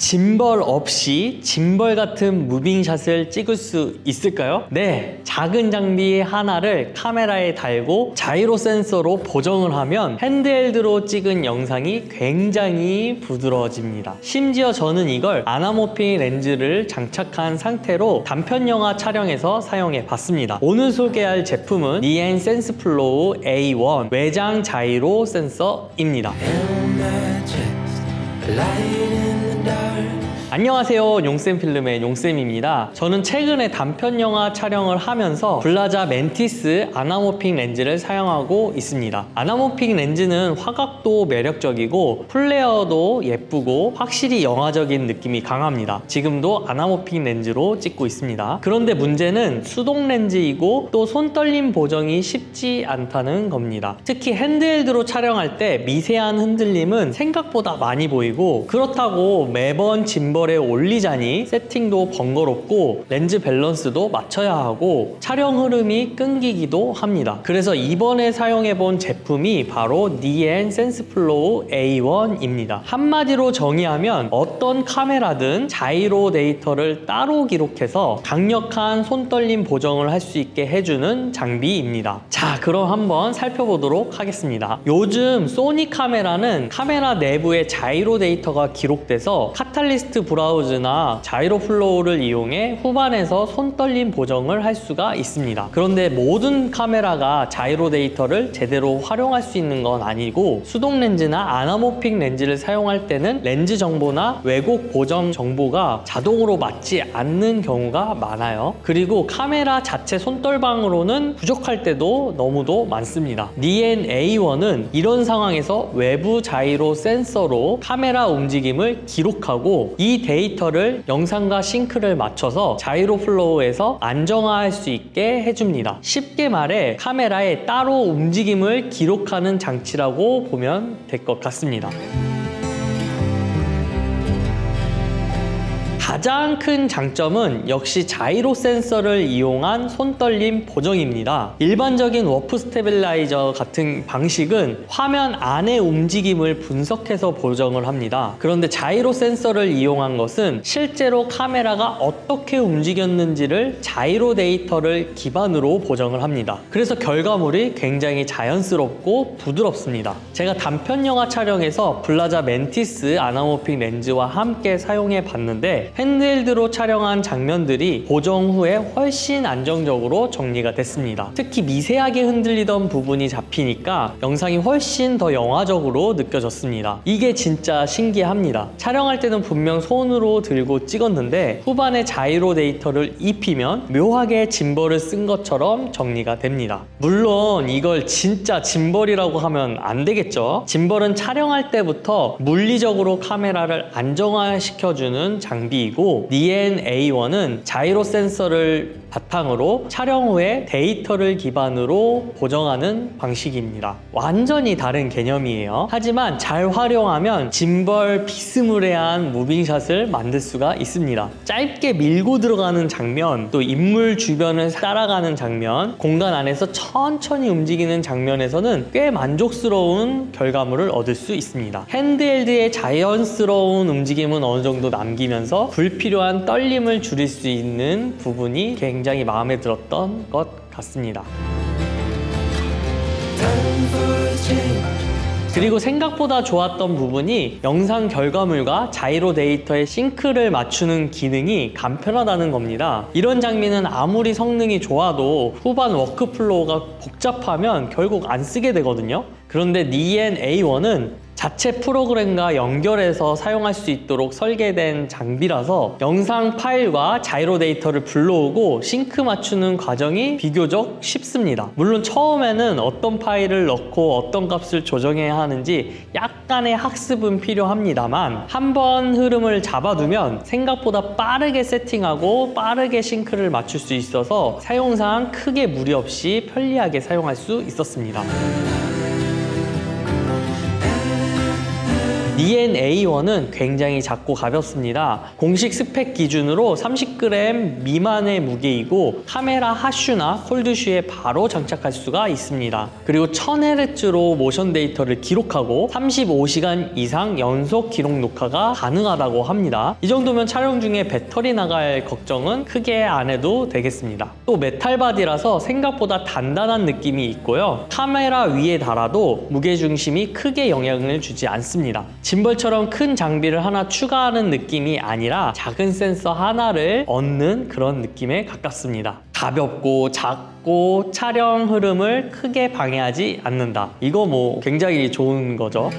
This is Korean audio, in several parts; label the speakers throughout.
Speaker 1: 짐벌 없이 짐벌 같은 무빙샷을 찍을 수 있을까요? 네, 작은 장비 하나를 카메라에 달고 자이로 센서로 보정을 하면 핸드헬드로 찍은 영상이 굉장히 부드러워집니다. 심지어 저는 이걸 아나모핑 렌즈를 장착한 상태로 단편 영화 촬영에서 사용해 봤습니다. 오늘 소개할 제품은 니엔 센스플로우 A1 외장 자이로 센서입니다. 안녕하세요, 용쌤필름의 용쌤입니다. 저는 최근에 단편 영화 촬영을 하면서 블라자 멘티스 아나모핑 렌즈를 사용하고 있습니다. 아나모핑 렌즈는 화각도 매력적이고 플레어도 예쁘고 확실히 영화적인 느낌이 강합니다. 지금도 아나모핑 렌즈로 찍고 있습니다. 그런데 문제는 수동 렌즈이고 또 손떨림 보정이 쉽지 않다는 겁니다. 특히 핸드헬드로 촬영할 때 미세한 흔들림은 생각보다 많이 보이고, 그렇다고 매번 짐벌에 올리자니 세팅도 번거롭고 렌즈 밸런스도 맞춰야 하고 촬영 흐름이 끊기기도 합니다. 그래서 이번에 사용해본 제품이 바로 니엔 센스플로우 A1입니다. 한마디로 정의하면 어떤 카메라든 자이로 데이터를 따로 기록해서 강력한 손떨림 보정을 할 수 있게 해주는 장비입니다. 자, 그럼 한번 살펴보도록 하겠습니다. 요즘 소니 카메라는 카메라 내부에 자이로 데이터가 기록돼서 카탈리스트 브라우즈나 자이로 플로우를 이용해 후반에서 손떨림 보정을 할 수가 있습니다. 그런데 모든 카메라가 자이로 데이터를 제대로 활용할 수 있는 건 아니고, 수동 렌즈나 아나모핑 렌즈를 사용할 때는 렌즈 정보나 왜곡 보정 정보가 자동으로 맞지 않는 경우가 많아요. 그리고 카메라 자체 손떨방으로는 부족할 때도 너무도 많습니다. 니엔 A1은 이런 상황에서 외부 자이로 센서로 카메라 움직임을 기록하고 이 데이터를 영상과 싱크를 맞춰서 자이로 플로우에서 안정화할 수 있게 해줍니다. 쉽게 말해 카메라에 따로 움직임을 기록하는 장치라고 보면 될 것 같습니다. 가장 큰 장점은 역시 자이로 센서를 이용한 손떨림 보정입니다. 일반적인 워프 스테빌라이저 같은 방식은 화면 안의 움직임을 분석해서 보정을 합니다. 그런데 자이로 센서를 이용한 것은 실제로 카메라가 어떻게 움직였는지를 자이로 데이터를 기반으로 보정을 합니다. 그래서 결과물이 굉장히 자연스럽고 부드럽습니다. 제가 단편 영화 촬영에서 블라자 멘티스 아나모핑 렌즈와 함께 사용해 봤는데 핸드헬드로 촬영한 장면들이 보정 후에 훨씬 안정적으로 정리가 됐습니다. 특히 미세하게 흔들리던 부분이 잡히니까 영상이 훨씬 더 영화적으로 느껴졌습니다. 이게 진짜 신기합니다. 촬영할 때는 분명 손으로 들고 찍었는데 후반에 자이로 데이터를 입히면 묘하게 짐벌을 쓴 것처럼 정리가 됩니다. 물론 이걸 진짜 짐벌이라고 하면 안 되겠죠. 짐벌은 촬영할 때부터 물리적으로 카메라를 안정화시켜주는 장비이고, 니엔 A1은 자이로 센서를 바탕으로 촬영 후에 데이터를 기반으로 보정하는 방식입니다. 완전히 다른 개념이에요. 하지만 잘 활용하면 짐벌 비스무리한 무빙샷을 만들 수가 있습니다. 짧게 밀고 들어가는 장면, 또 인물 주변을 따라가는 장면, 공간 안에서 천천히 움직이는 장면에서는 꽤 만족스러운 결과물을 얻을 수 있습니다. 핸드헬드의 자연스러운 움직임은 어느 정도 남기면서 불필요한 떨림을 줄일 수 있는 부분이 굉장히 마음에 들었던 것 같습니다. 그리고 생각보다 좋았던 부분이 영상 결과물과 자이로 데이터의 싱크를 맞추는 기능이 간편하다는 겁니다. 이런 장비는 아무리 성능이 좋아도 후반 워크플로우가 복잡하면 결국 안 쓰게 되거든요. 그런데 니엔 A1은 자체 프로그램과 연결해서 사용할 수 있도록 설계된 장비라서 영상 파일과 자이로 데이터를 불러오고 싱크 맞추는 과정이 비교적 쉽습니다. 물론 처음에는 어떤 파일을 넣고 어떤 값을 조정해야 하는지 약간의 학습은 필요합니다만, 한번 흐름을 잡아두면 생각보다 빠르게 세팅하고 빠르게 싱크를 맞출 수 있어서 사용상 크게 무리 없이 편리하게 사용할 수 있었습니다. 니엔 A1은 굉장히 작고 가볍습니다. 공식 스펙 기준으로 30g 미만의 무게이고 카메라 핫슈나 콜드슈에 바로 장착할 수가 있습니다. 그리고 1000Hz로 모션 데이터를 기록하고 35시간 이상 연속 기록 녹화가 가능하다고 합니다. 이 정도면 촬영 중에 배터리 나갈 걱정은 크게 안 해도 되겠습니다. 또 메탈 바디라서 생각보다 단단한 느낌이 있고요. 카메라 위에 달아도 무게중심이 크게 영향을 주지 않습니다. 짐벌처럼 큰 장비를 하나 추가하는 느낌이 아니라 작은 센서 하나를 얻는 그런 느낌에 가깝습니다. 가볍고 작고 촬영 흐름을 크게 방해하지 않는다. 이거 뭐 굉장히 좋은 거죠.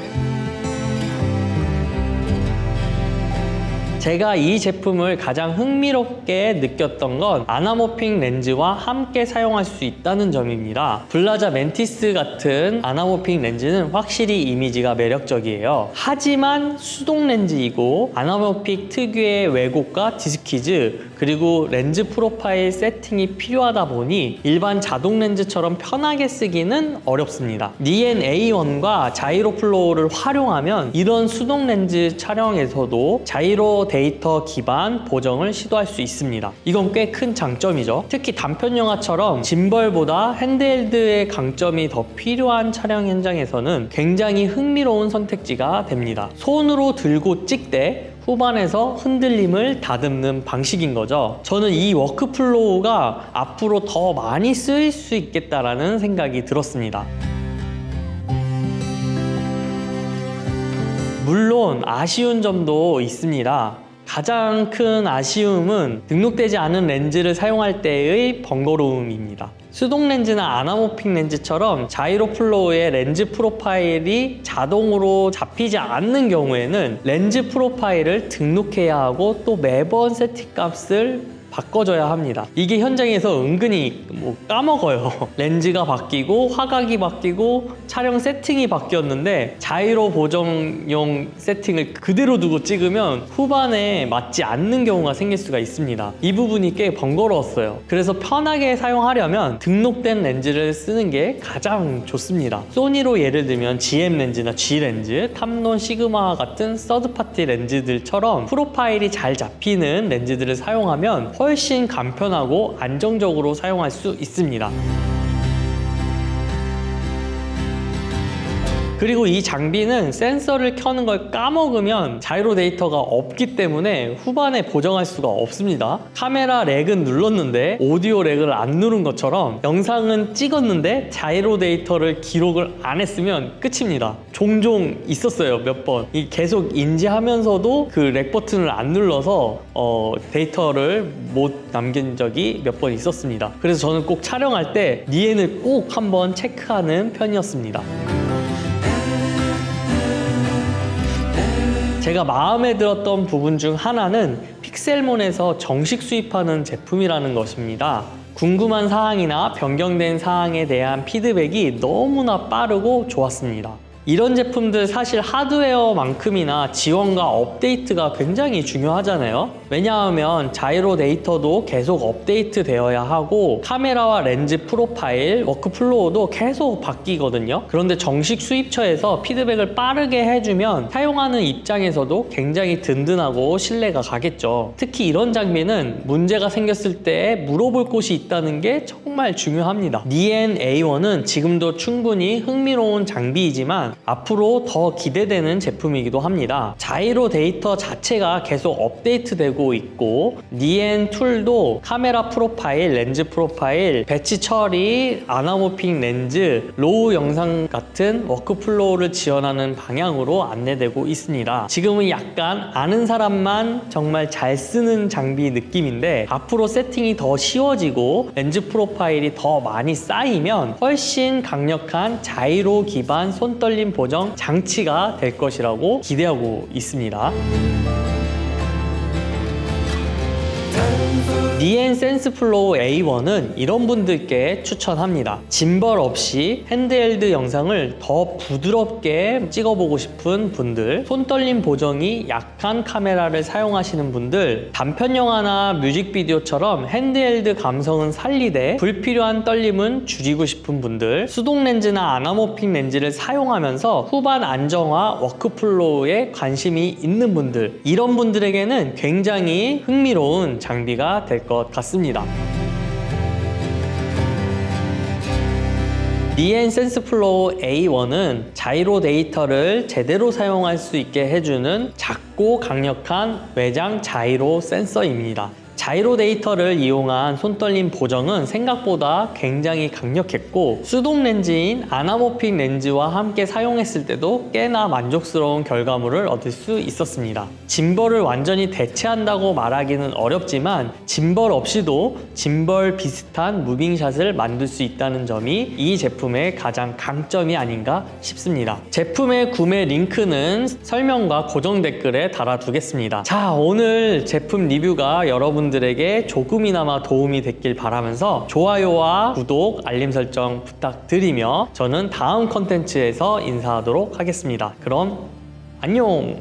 Speaker 1: 제가 이 제품을 가장 흥미롭게 느꼈던 건 아나모핑 렌즈와 함께 사용할 수 있다는 점입니다. 블라자 멘티스 같은 아나모핑 렌즈는 확실히 이미지가 매력적이에요. 하지만 수동 렌즈이고 아나모픽 특유의 왜곡과 디스키즈 그리고 렌즈 프로파일 세팅이 필요하다 보니 일반 자동 렌즈처럼 편하게 쓰기는 어렵습니다. 니엔 A1과 자이로 플로우를 활용하면 이런 수동 렌즈 촬영에서도 자이로 데이터 기반 보정을 시도할 수 있습니다. 이건 꽤 큰 장점이죠. 특히 단편 영화처럼 짐벌보다 핸드헬드의 강점이 더 필요한 촬영 현장에서는 굉장히 흥미로운 선택지가 됩니다. 손으로 들고 찍되 후반에서 흔들림을 다듬는 방식인 거죠. 저는 이 워크플로우가 앞으로 더 많이 쓰일 수 있겠다라는 생각이 들었습니다. 물론 아쉬운 점도 있습니다. 가장 큰 아쉬움은 등록되지 않은 렌즈를 사용할 때의 번거로움입니다. 수동 렌즈나 아나모픽 렌즈처럼 자이로 플로우의 렌즈 프로파일이 자동으로 잡히지 않는 경우에는 렌즈 프로파일을 등록해야 하고 또 매번 세팅 값을 바꿔줘야 합니다. 이게 현장에서 은근히 까먹어요. 렌즈가 바뀌고 화각이 바뀌고 촬영 세팅이 바뀌었는데 자이로 보정용 세팅을 그대로 두고 찍으면 후반에 맞지 않는 경우가 생길 수가 있습니다. 이 부분이 꽤 번거로웠어요. 그래서 편하게 사용하려면 등록된 렌즈를 쓰는 게 가장 좋습니다. 소니로 예를 들면 GM 렌즈나 G 렌즈, 탐론, 시그마 같은 서드파티 렌즈들처럼 프로파일이 잘 잡히는 렌즈들을 사용하면 훨씬 간편하고 안정적으로 사용할 수 있습니다. 그리고 이 장비는 센서를 켜는 걸 까먹으면 자이로 데이터가 없기 때문에 후반에 보정할 수가 없습니다. 카메라 렉은 눌렀는데 오디오 렉을 안 누른 것처럼 영상은 찍었는데 자이로 데이터를 기록을 안 했으면 끝입니다. 종종 있었어요, 몇 번. 계속 인지하면서도 그 렉 버튼을 안 눌러서 데이터를 못 남긴 적이 몇 번 있었습니다. 그래서 저는 꼭 촬영할 때 니엔을 꼭 한번 체크하는 편이었습니다. 제가 마음에 들었던 부분 중 하나는 픽셀몬에서 정식 수입하는 제품이라는 것입니다. 궁금한 사항이나 변경된 사항에 대한 피드백이 너무나 빠르고 좋았습니다. 이런 제품들 사실 하드웨어만큼이나 지원과 업데이트가 굉장히 중요하잖아요. 왜냐하면 자이로 데이터도 계속 업데이트 되어야 하고 카메라와 렌즈 프로파일, 워크플로우도 계속 바뀌거든요. 그런데 정식 수입처에서 피드백을 빠르게 해주면 사용하는 입장에서도 굉장히 든든하고 신뢰가 가겠죠. 특히 이런 장비는 문제가 생겼을 때 물어볼 곳이 있다는 게 정말 중요합니다. 니엔 A1은 지금도 충분히 흥미로운 장비이지만 앞으로 더 기대되는 제품이기도 합니다. 자이로 데이터 자체가 계속 업데이트되고 있고 니엔 툴도 카메라 프로파일, 렌즈 프로파일, 배치 처리, 아나모핑 렌즈, 로우 영상 같은 워크플로우를 지원하는 방향으로 안내되고 있습니다. 지금은 약간 아는 사람만 정말 잘 쓰는 장비 느낌인데 앞으로 세팅이 더 쉬워지고 렌즈 프로파일이 더 많이 쌓이면 훨씬 강력한 자이로 기반 손떨림 보정 장치가 될 것이라고 기대하고 있습니다. 니엔 센스플로우 A1은 이런 분들께 추천합니다. 짐벌 없이 핸드헬드 영상을 더 부드럽게 찍어보고 싶은 분들, 손떨림 보정이 약한 카메라를 사용하시는 분들, 단편 영화나 뮤직비디오처럼 핸드헬드 감성은 살리되 불필요한 떨림은 줄이고 싶은 분들, 수동 렌즈나 아나모핑 렌즈를 사용하면서 후반 안정화, 워크플로우에 관심이 있는 분들, 이런 분들에게는 굉장히 흥미로운 장비가 될 것 같습니다. 니엔 센스플로우 A1은 자이로 데이터를 제대로 사용할 수 있게 해주는 작고 강력한 외장 자이로 센서입니다. 자이로 데이터를 이용한 손떨림 보정은 생각보다 굉장히 강력했고, 수동 렌즈인 아나모픽 렌즈와 함께 사용했을 때도 꽤나 만족스러운 결과물을 얻을 수 있었습니다. 짐벌을 완전히 대체한다고 말하기는 어렵지만 짐벌 없이도 짐벌 비슷한 무빙샷을 만들 수 있다는 점이 이 제품의 가장 강점이 아닌가 싶습니다. 제품의 구매 링크는 설명과 고정 댓글에 달아두겠습니다. 자, 오늘 제품 리뷰가 여러분들에게 조금이나마 도움이 됐길 바라면서 좋아요와 구독, 알림 설정 부탁드리며 저는 다음 컨텐츠에서 인사하도록 하겠습니다. 그럼 안녕!